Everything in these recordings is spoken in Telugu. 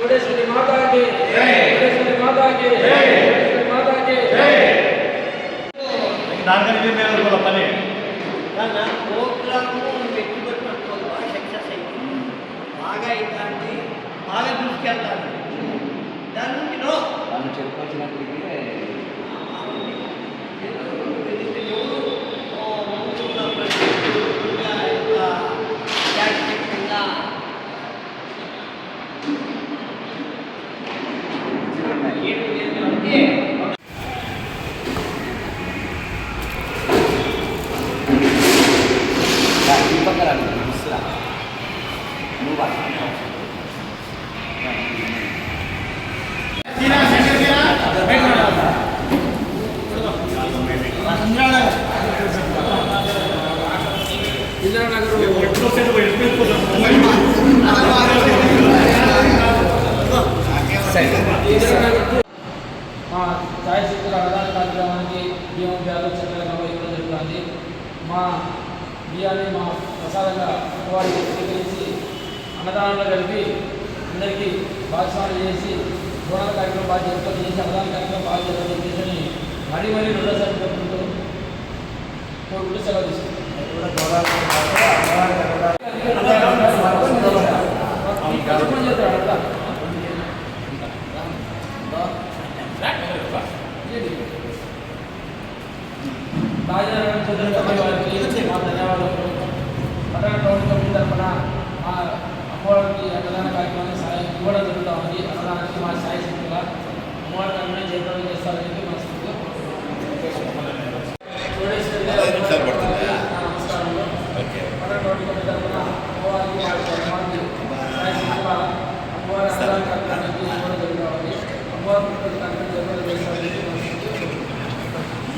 चौड़ेश्वरी माता की चौड़ेश्वरी माता की चौड़ेश्वरी माता की దానికని మేము కూడా పని నా ప్రోగ్రాము వ్యక్తిగత సక్సెస్ అయింది బాగా ఇట్లాంటి బాగా తీసుకెళ్తాను దాని నుంచి నో వాళ్ళు చెప్పుకొచ్చినప్పటికీ మా ఛాయశక్తుల అన్నదాన కార్యక్రమానికి బియ్యం బ్యాలు చక్కగా ఇవ్వడం జరుగుతుంది. మా బియ్యాన్ని మా ప్రసాదంగా వారికి స్వీకరించి అన్నదానంలో కలిపి అందరికీ భాగస్వామ్యం చేసి బోనాల కార్యక్రమం బాగా జరుగుతుంది చేసి అన్నదాన కార్యక్రమం బాగా జరుగుతుంది చేసి మరీ రెండోసారి కోరుకుంటూ సెలవు తీసుకుంటాం. రాజనారాయణ చౌదరి వారికి మా ధన్యవాదాలు. పట్టణ టౌన్ కమిటీ తరఫున మా అమ్మవారికి అన్నదాన కార్యక్రమాన్ని సాయం ఇవ్వడం జరుగుతూ ఉంది. అన్నదానానికి మా సాయి శక్తులుగా అమ్మవారి కార్యక్రమం చేయడం చేస్తారని మా నమస్కారంలో పట్టణ టౌన్ కమిటీ తరఫున అమ్మవారికి సాయి శక్తుల అమ్మవారి అన్నదాన కార్యక్రమానికి ఇవ్వడం జరుగుతూ ఉంది. అమ్మవారి కార్యక్రమం చేయడం చేస్తారని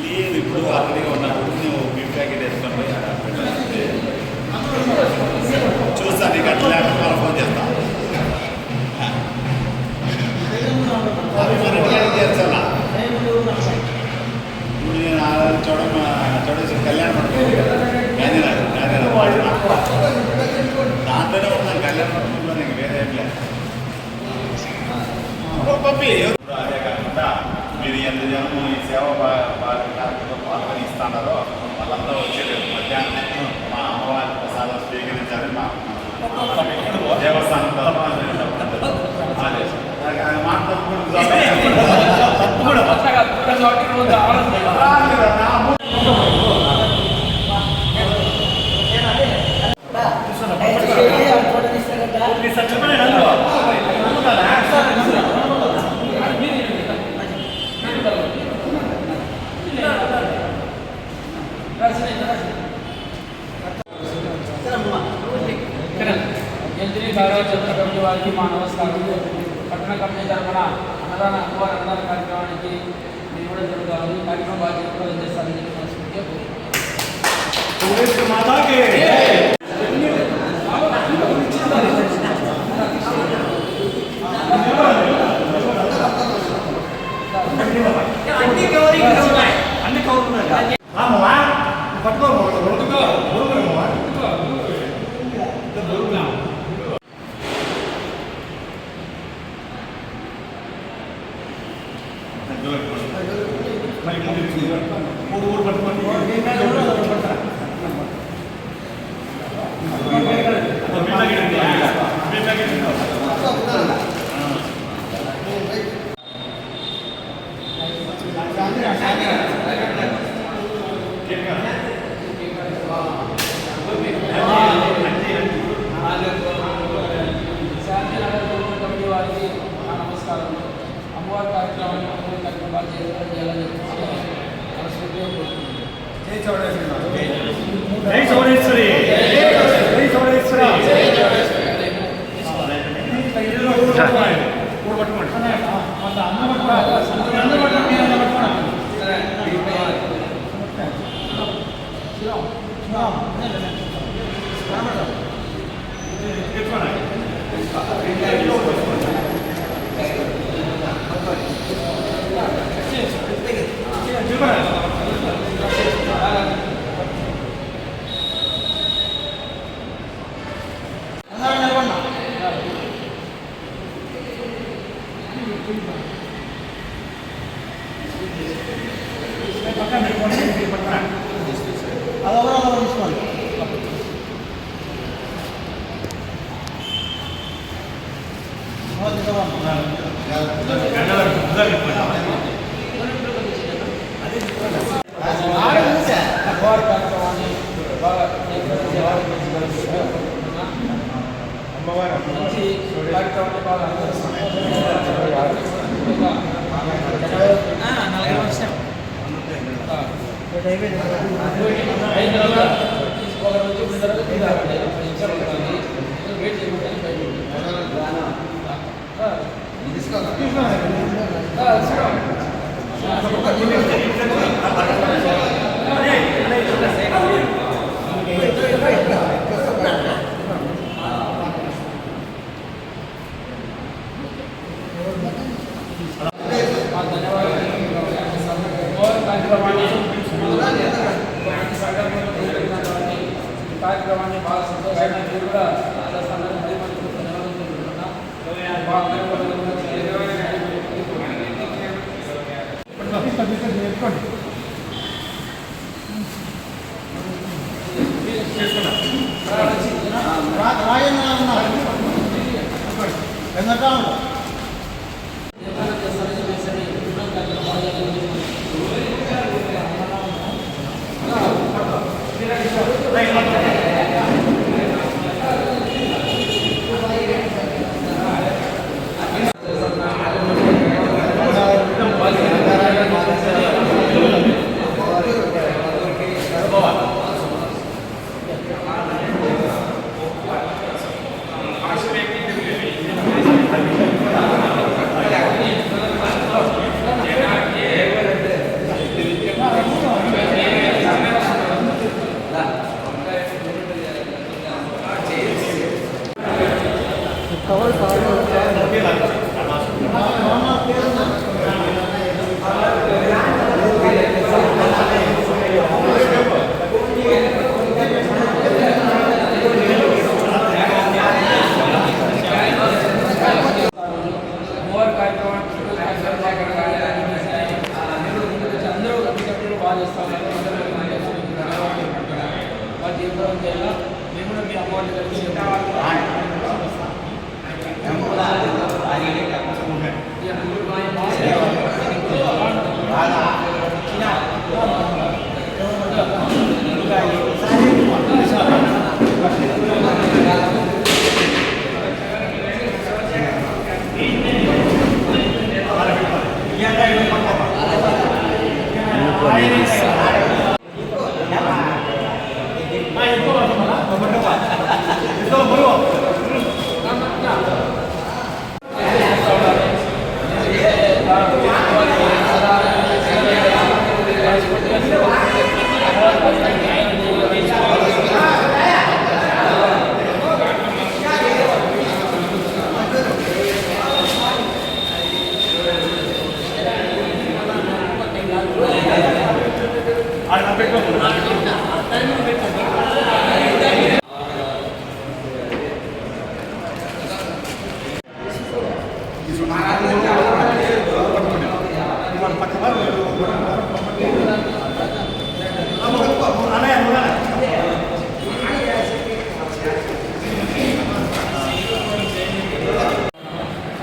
లేదు. ఇప్పుడు ఆల్రెడీగా ఉన్నప్పుడు నువ్వు బీఫ్ ప్యాకెట్ వేసుకొని పోయి చూస్తాను. నీకు అట్లా లేకపోతే ఫోన్ చేస్తాను. చేస్తాను ఇప్పుడు నేను చూడేసి కళ్యాణ మండపం దాంట్లోనే ఉన్నాను. కళ్యాణ మండపంలో నీకు వేరే ఏం లేదు. పంపి అదే కాకుండా మీరు ఎంత జనం ఈ సేవ కార్యక్రమంలో పాల్గొనిస్తున్నారో వాళ్ళంతా వచ్చేది మధ్యాహ్నం మా అమ్మవారి ప్రసాదం స్వీకరించాలని మా దేవస్థానం కమిటీ వారికి మా నమస్కారాలు. పట్టణ కమిటీ తరఫున అన్నదాన అమ్మవారి అన్నదాన కార్యక్రమానికి మేము కూడా జరుగుతాము. ఈ కార్యక్రమం బాగా జరుగుతుందని చేస్తారని చెప్పి అమ్మవారి కార్యక్రమాన్ని బాగా చేయాలని జై చౌడేశ్వరి. అది ఎవరో తీసుకోండి. అమ్మవారి కార్యక్రమాన్ని బాగా మంచి కార్యక్రమాన్ని బాగా అందరూ సంతోషంగా అయిన తర్వాత తీసుకోగల వచ్చిన తర్వాత తీరాలండి 5 నిమిషాలు ఉంటుంది వెయిట్ చేయకుండా కార్యక్రమాన్ని బాగా సంతోషంగా మీరు కూడా చేస్తానని మరి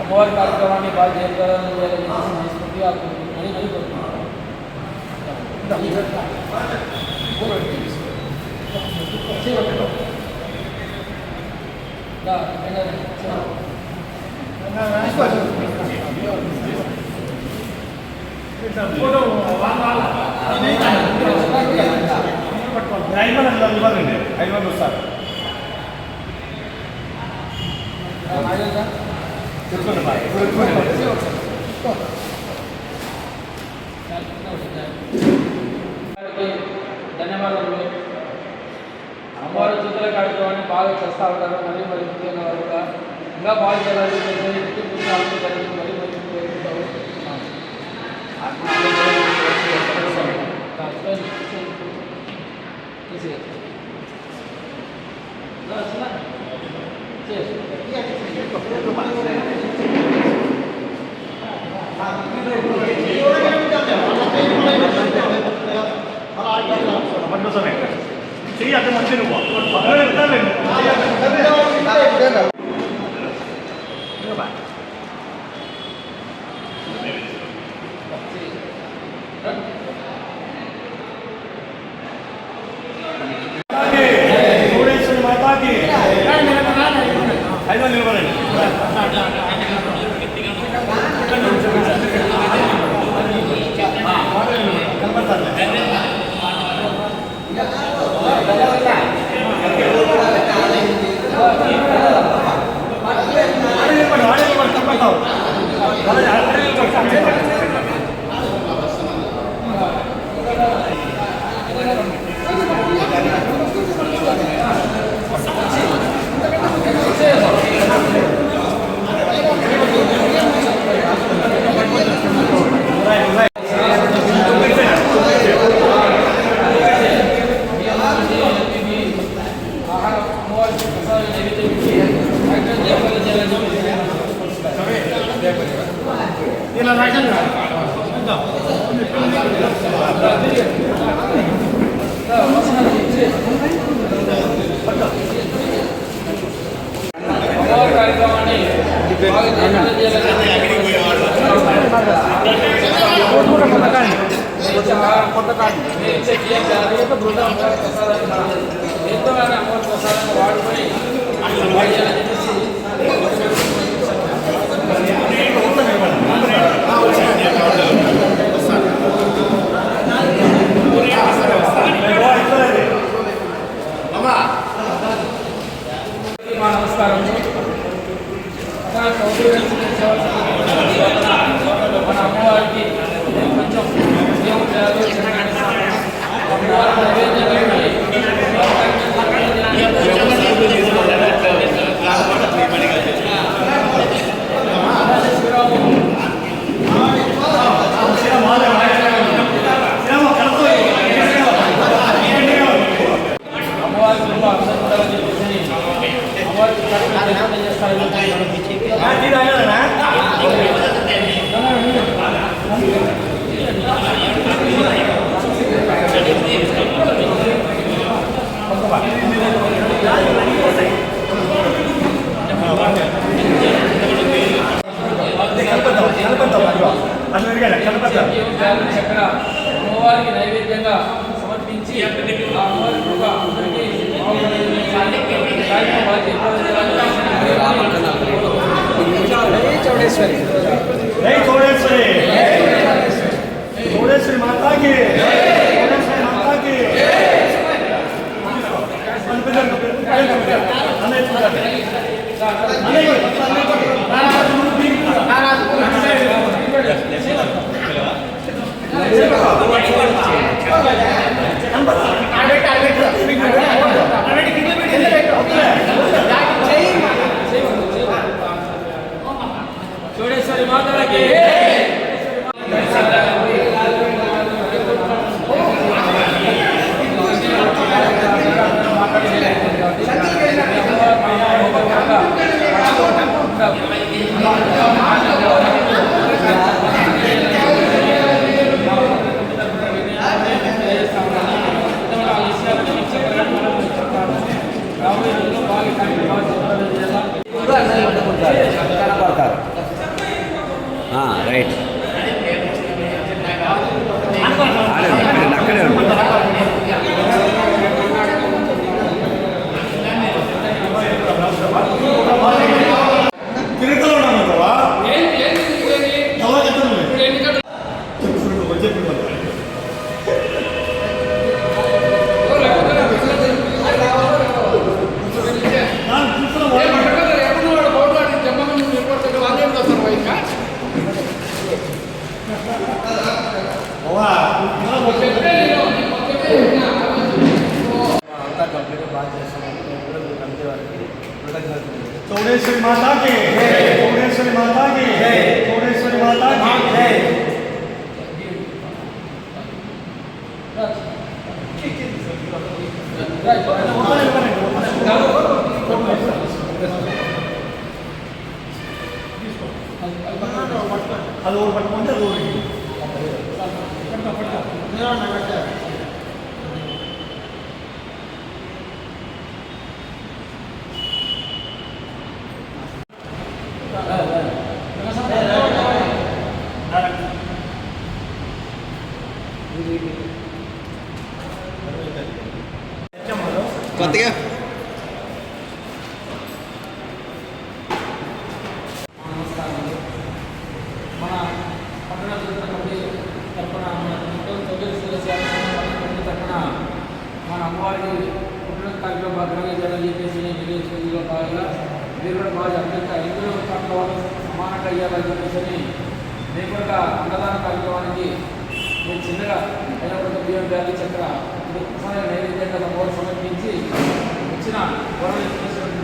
అమ్మవారి కార్యక్రమాన్ని బాగా చేయాలని మనస్ఫూర్తిగా అని ధన్యవాదాలు. అమ్మవారి చిత్ర కార్యక్రమాన్ని బాగా చేస్తూ ఉంటారు. మరి ముఖ్యంగా వారు కూడా ఇంకా బాగా చేయాలి మరి చెయ్యి అక్కడ మంచి నువ్వు పక్కన పెడతాను కోడేశ్వరి మాతాకి 5 నిలబడండి. నమస్కారం. మన అమ్మవారికి కొంచెం చక్కగా అమ్మవారికి నైవేద్యంగా సమర్పించి చౌడేశ్వరి చౌడేశ్వరి మాతాకి చౌడేశ్వరి మాతాకి రైట్ అక్కడే తిరుగుతూ ఉన్నాను కదా चौड़ेश्वरी माता की चौड़ेश्वरी माता की चौड़ेश्वरी माता की అది ఓడి పట్టుకుంటే అది ఓడి కొత్తగా నమస్కారం. మన పట్టణ కమిటీ తరఫున మన తరఫున మన అమ్మవారికి పుట్టిన కార్యక్రమం భాగంగా జరగాలని చెప్పేసి నిర్ణయించుకునేలో భాగంగా మీరు కూడా బాగా అత్యంత ఎందులో తక్కువ సమానంగా అయ్యాలని చెప్పేసి నేను కూడా అన్నదాన కార్యక్రమానికి నేను చిన్నగా అయినప్పుడు బియ్యం బ్యాగ్ చక్ర నైవేద్యంగా అమ్మవారు సమర్పించి వచ్చిన గవర్నమెంట్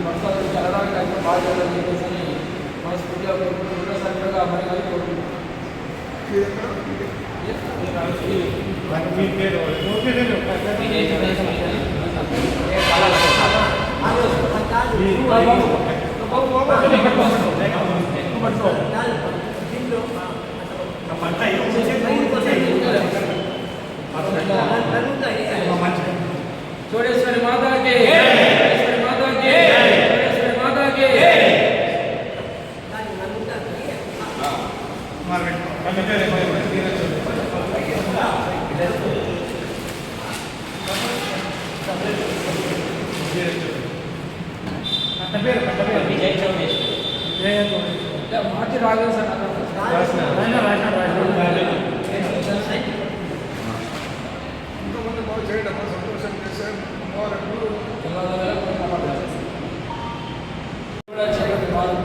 భక్తులకి అన్నదాన కార్యక్రమం బాగా జరగాలని చెప్పేసి మనస్ఫూర్తిగా రెండోసారి కూడా మరి మరి కోరుకుంటున్నాను. చోడేశ్వరి మాతాకి చోడేశ్వరి మాతాకి చోడేశ్వరి మాతాకి మార్చి రాలేదు సార్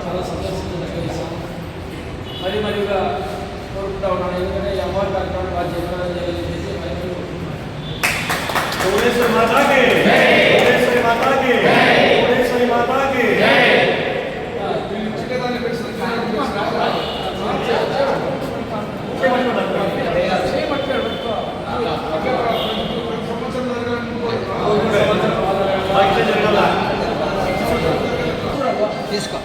చాలా సంతోషంగా విషయం మరి మరిగా కోరుకుంటా ఉన్నాను. ఎందుకంటే ఈ అమ్మవారి కార్యక్రమం బాగా చెప్పాలని చెప్పేసి चौड़ेश्वरी माता की चौड़ेश्वरी माता की चौड़ेश्वरी माता की తీసుకో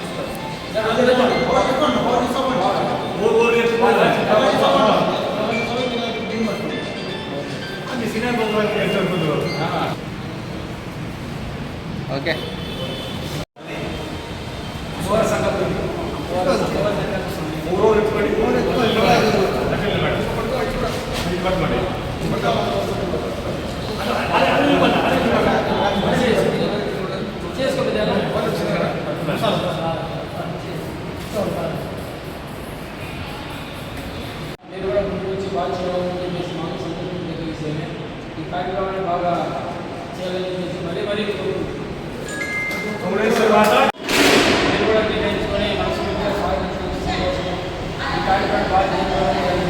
ఓకే మీరు కూడా ముందు నుంచి బాగా చేయాలని చెప్పేసి మాకు సంతోషం విషయమే. ఈ కార్యక్రమాన్ని బాగా చేయాలని చెప్పేసి మరీ మరీ चौड़ेश्वरी माता మీరు కూడా నిర్ణయించుకొని మనస్ఫూర్తిగా స్వాగతించిన సంతోషం. ఈ కార్యక్రమాన్ని బాగా చేయాలని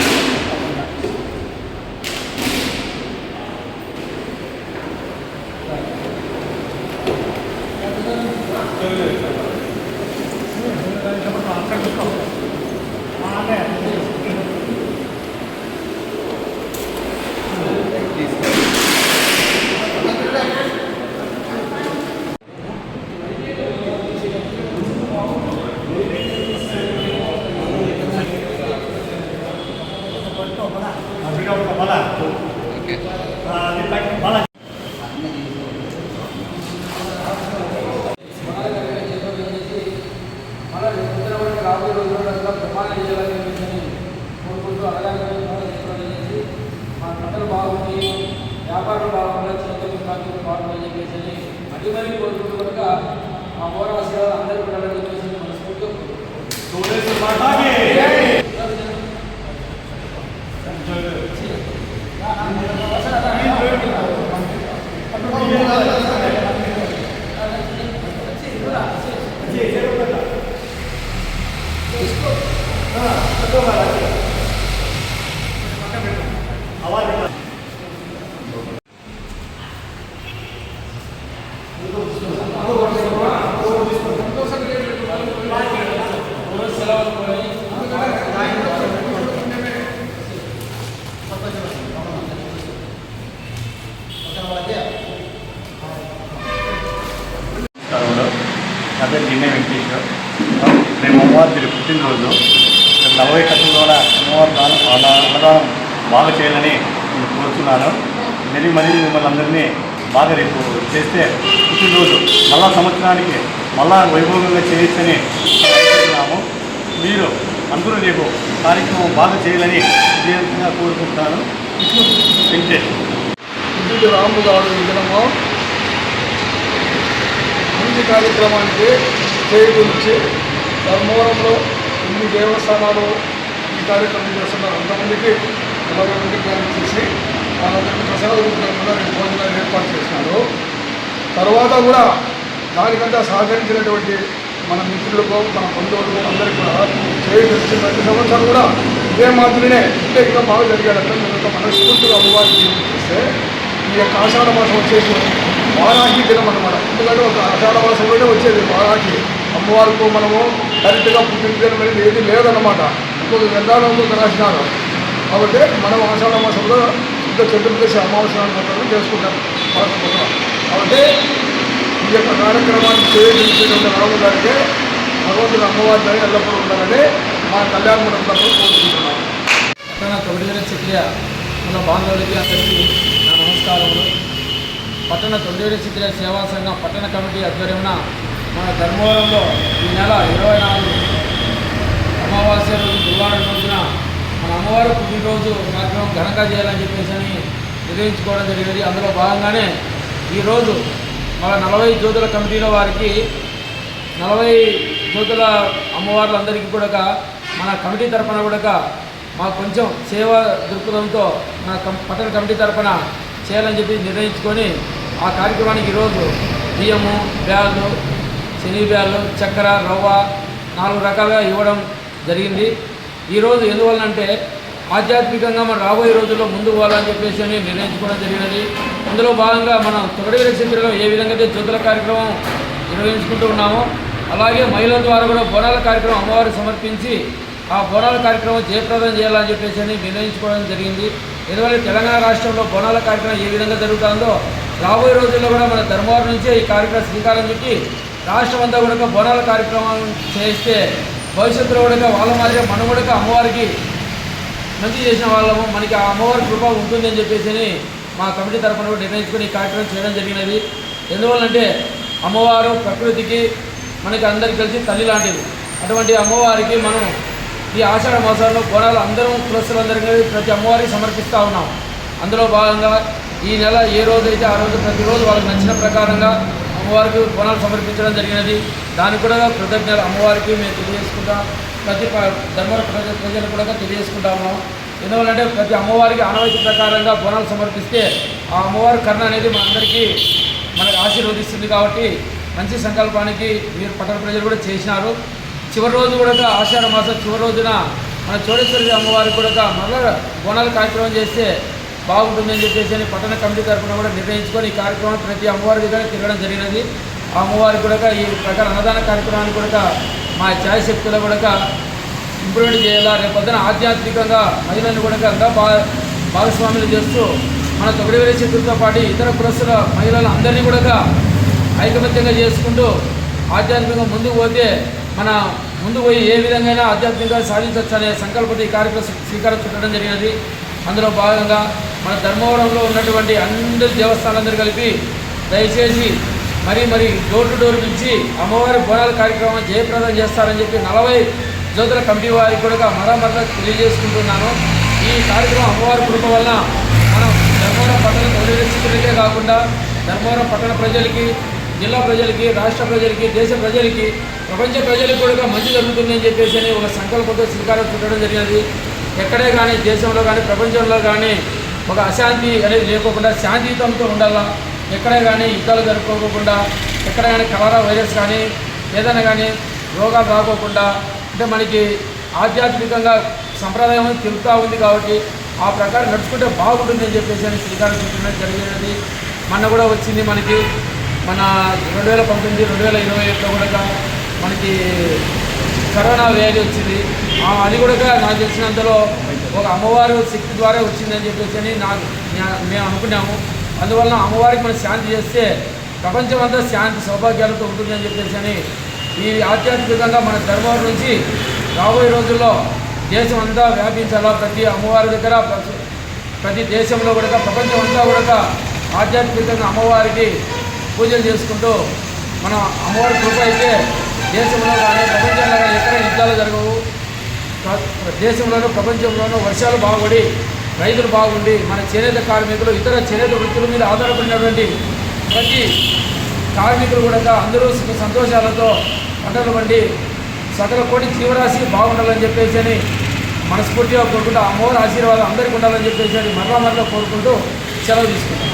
ఓకే రాబోయే రోజుల్లో ప్రమాణం చేయాలని చెప్పేసి కోరుకుంటూ అలాగే మా పంటలు బాగుంది, వ్యాపారం బాగుందా, చేతులు కార్మికులు బాగుందని చెప్పేసి మరీ మరీ కోరుకుంటూ కనుక ఆ పోరాశయాలు అందరూ కూడా చెప్పేసి మనస్ఫూర్తిగా चौड़ेश्वरी माता की నా పేరు గిన్నె వెంకటేశ్వర్. మేము అమ్మవారి పుట్టినరోజు 40 కట్టల ద్వారా అమ్మవారి అన్నదానం బాగా చేయాలని నేను కోరుతున్నాను. మరీ మిమ్మల్ని అందరినీ బాగా రేపు చేస్తే పుట్టినరోజు మళ్ళా సంవత్సరానికి మళ్ళా వైభవంగా చేయొచ్చని అనుకుంటున్నాము. మీరు అందరూ రేపు కార్యక్రమం బాగా చేయాలని విజయంగా కోరుకుంటున్నాను. వెంకటేష్. పుట్టింటి రాము గారు ఈ దినము మంచి కార్యక్రమానికి చేకూర్చి ధర్మవరంలో ఇన్ని దేవస్థానాలు ఈ కార్యక్రమం చేస్తున్నారు. అంతమందికి 20 మంది జ్ఞానం చేసి వాళ్ళందరికీ ప్రసాద రూపంలో రెండు భోజనాలు ఏర్పాటు చేసినారు. తర్వాత కూడా దానికంతా సహకరించినటువంటి మన మిత్రులకు మన బంధువులకు అందరికీ కూడా చేకూర్చి ప్రతి సంవత్సరం కూడా ఇదే మాదిరినే ఇంకా బాగా జరిగేటట్టు మీరు ఒక మనస్ఫూర్తిగా అమ్మవారికి చేస్తే ఈ యొక్క ఆషాఢ మాసం వచ్చేసి వారాహి దినం అన్నమాట. ఎందుకంటే ఒక ఆషాఢ మాసంలోనే వచ్చేది వారాహి అమ్మవారికి మనము డైరెక్ట్గా పుట్టిన దినం అనేది ఏది లేదన్నమాట. ఇంకొక గ్రంథాలలో రాసినారు. కాబట్టి మనం ఆషాఢ మాసంలో శుద్ధ చతుర్దశి అమావాస్య చేసుకుంటాం. కాబట్టి ఈ యొక్క కార్యక్రమాన్ని చేయించినటువంటి రాము గారికి భగవంతుడు అమ్మవారి దయ ఎల్లప్పుడూ ఉండాలని మా కళ్యాణ మండపంలో కోరుకుంటున్నాం. పట్టణ తొడివేల చిత్రియ మన బాంధవులకి అందరికీ నా నమస్కారములు. పట్టణ తొడివేల చిత్రియ సేవా సంఘం పట్టణ కమిటీ ఆధ్వర్యమున మన ధర్మవరంలో ఈ నెల 24 అమావాస్య రోజు గురువారం రోజున మన అమ్మవారి పుట్టినరోజు కార్యక్రమం ఘనంగా చేయాలని చెప్పేసి నిర్వహించుకోవడం జరిగింది. అందులో భాగంగానే ఈరోజు మన 40 జ్యోతుల కమిటీల వారికి 40 జ్యోతుల అమ్మవార్లందరికీ కూడా మన కమిటీ తరఫున కూడా మాకు కొంచెం సేవా దృక్పథంతో మన పట్టణ కమిటీ తరఫున చేయాలని చెప్పి నిర్ణయించుకొని ఆ కార్యక్రమానికి ఈరోజు బియ్యము, బ్యాళ్ళు, శనగ బ్యాళ్ళు, చక్కెర, రవ్వ 4 రకాలుగా ఇవ్వడం జరిగింది. ఈరోజు ఎందువలనంటే ఆధ్యాత్మికంగా మనం రాబోయే రోజుల్లో ముందుకు పోవాలని చెప్పేసి నిర్ణయించుకోవడం జరిగినది. అందులో భాగంగా మనం తొడివేల క్షేత్రంలో ఏ విధంగా అయితే జ్యోతుల కార్యక్రమం నిర్వహించుకుంటూ ఉన్నామో అలాగే మహిళల ద్వారా కూడా బోనాల కార్యక్రమం అమ్మవారికి సమర్పించి ఆ బోనాల కార్యక్రమం జయప్రదం చేయాలని చెప్పేసి నిర్ణయించుకోవడం జరిగింది. ఎందువల్ల తెలంగాణ రాష్ట్రంలో బోనాల కార్యక్రమం ఏ విధంగా జరుగుతుందో రాబోయే రోజుల్లో కూడా మన ధర్మవరం నుంచే ఈ కార్యక్రమం శ్రీకారం చుట్టి రాష్ట్రం అంతా కూడా బోనాల కార్యక్రమం చేస్తే భవిష్యత్తులో కూడా వాళ్ళ మాదిరిగా మనం కూడా అమ్మవారికి మంచి చేసిన వాళ్ళము మనకి ఆ అమ్మవారి కృప ఉంటుందని చెప్పేసి మా కమిటీ తరఫున కూడా నిర్ణయించుకొని ఈ కార్యక్రమం చేయడం జరిగినది. ఎందువల్లంటే అమ్మవారు ప్రకృతికి మనకి అందరికి కలిసి తల్లి లాంటిది. అటువంటి అమ్మవారికి మనం ఈ ఆషాఢ మాసాల్లో బోనాలు అందరం కులస్తులందరికీ ప్రతి అమ్మవారికి సమర్పిస్తూ ఉన్నాం. అందులో భాగంగా ఈ నెల ఏ రోజైతే ఆ రోజు ప్రతిరోజు వాళ్ళకి నచ్చిన ప్రకారంగా అమ్మవారికి బోనాలు సమర్పించడం జరిగినది. దానికి కూడా కృతజ్ఞతలు అమ్మవారికి మేము తెలియజేసుకుంటాం. ప్రతి ధర్మవరం ప్రజలు కూడా తెలియజేసుకుంటాము. ఎందువల్లంటే ప్రతి అమ్మవారికి ఆనవాయితీ ప్రకారంగా బోనాలు సమర్పిస్తే ఆ అమ్మవారి కరుణ అనేది మనందరికీ మనకు ఆశీర్వదిస్తుంది. కాబట్టి మంచి సంకల్పానికి మీరు పట్టణ ప్రజలు కూడా చేసినారు. చివరి రోజు కూడా ఆషాఢ మాసం చివరి రోజున మన చోడేశ్వరి అమ్మవారికి కూడా మళ్ళీ బోనాల కార్యక్రమం చేస్తే బాగుంటుందని చెప్పేసి పట్టణ కమిటీ తరఫున కూడా నిర్ణయించుకొని ఈ కార్యక్రమం ప్రతి అమ్మవారి దగ్గర తిరగడం జరిగినది. ఆ అమ్మవారికి కూడా ఈ ప్రకారం అన్నదాన కార్యక్రమాన్ని కూడా మా ఛాయశక్తులు కూడా ఇంప్రూవ్మెంట్ చేయాలా. రేపు పొద్దున ఆధ్యాత్మికంగా మహిళలను కూడా అంతా భాగస్వాములు చేస్తూ మన తొడివేల చిత్తులతో పాటు ఇతర కులస్తుల మహిళలు అందరినీ కూడా ఐకమత్యంగా చేసుకుంటూ ఆధ్యాత్మికంగా ముందుకు పోతే మన ముందు పోయి ఏ విధంగా ఆధ్యాత్మికంగా సాధించవచ్చు అనే సంకల్పంతో ఈ కార్యక్రమం శ్రీకారం చుట్టడం జరిగినది. అందులో భాగంగా మన ధర్మవరంలో ఉన్నటువంటి అందరి దేవస్థానాలందరూ కలిపి దయచేసి మరి డోర్ టు డోర్ నుంచి అమ్మవారి బోనాల కార్యక్రమం జయప్రదం చేస్తారని చెప్పి 40 జ్యోతుల కమిటీ వారికి కూడా మరలా తెలియజేసుకుంటున్నాను. ఈ కార్యక్రమం అమ్మవారి కృప వల్ల మనం ధర్మవరం పట్టణ తొడివేల చిత్రులకే కాకుండా ధర్మవరం పట్టణ ప్రజలకి, జిల్లా ప్రజలకి, రాష్ట్ర ప్రజలకి, దేశ ప్రజలకి, ప్రపంచ ప్రజలకు కూడా మంచి జరుగుతుందని చెప్పేసి ఒక సంకల్పంతో శ్రీకారం చుట్టడం జరిగినది. ఎక్కడే కానీ దేశంలో కానీ ప్రపంచంలో కానీ ఒక అశాంతి అనేది లేకోకుండా శాంతియుతంతో ఉండాలా. ఎక్కడే కానీ యుద్ధాలు జరుపుకోకుండా, ఎక్కడ కానీ కరోనా వైరస్ కానీ ఏదైనా కానీ రోగాలు రాకోకుండా అంటే మనకి ఆధ్యాత్మికంగా సంప్రదాయం తెలుపుతూ ఉంది. కాబట్టి ఆ ప్రకారం నడుచుకుంటే బాగుంటుందని చెప్పేసి శ్రీకారం చుట్టడం జరిగినది. మొన్న కూడా వచ్చింది మనకి మన 2019, 2021లో కూడా మనకి కరోనా వ్యాధి వచ్చింది. అది కూడా నాకు తెలిసినంతలో ఒక అమ్మవారి శక్తి ద్వారా వచ్చిందని చెప్పేసి మేము అనుకున్నాము. అందువలన అమ్మవారికి మనం శాంతి చేస్తే ప్రపంచం అంతా శాంతి సౌభాగ్యాలతో ఉంటుందని చెప్పేసి ఈ ఆధ్యాత్మికంగా మన ధర్మవరం నుంచి రాబోయే రోజుల్లో దేశం అంతా వ్యాపించాలా. ప్రతి అమ్మవారి దగ్గర ప్రతి దేశంలో కూడా ప్రపంచం అంతా కూడా ఆధ్యాత్మికంగా అమ్మవారికి పూజలు చేసుకుంటూ మన అమ్మవారి కృప అయితే దేశంలో కానీ ప్రపంచంలో కానీ ఎక్కడ యుద్ధాలు జరగవు. దేశంలోనూ ప్రపంచంలోనూ వర్షాలు బాగుపడి రైతులు బాగుండి మన చేనేత కార్మికులు ఇతర చేనేత వృత్తుల మీద ఆధారపడినటువంటి ప్రతి కార్మికులు కూడా అందరూ సుఖ సంతోషాలతో పంటలు పండి సకల కోటి జీవరాశి బాగుండాలని చెప్పేసి అని మనస్ఫూర్తిగా కోరుకుంటూ అమ్మవారి ఆశీర్వాదం అందరికీ ఉండాలని చెప్పేసి అని మరలా కోరుకుంటూ సెలవు తీసుకుంటాం.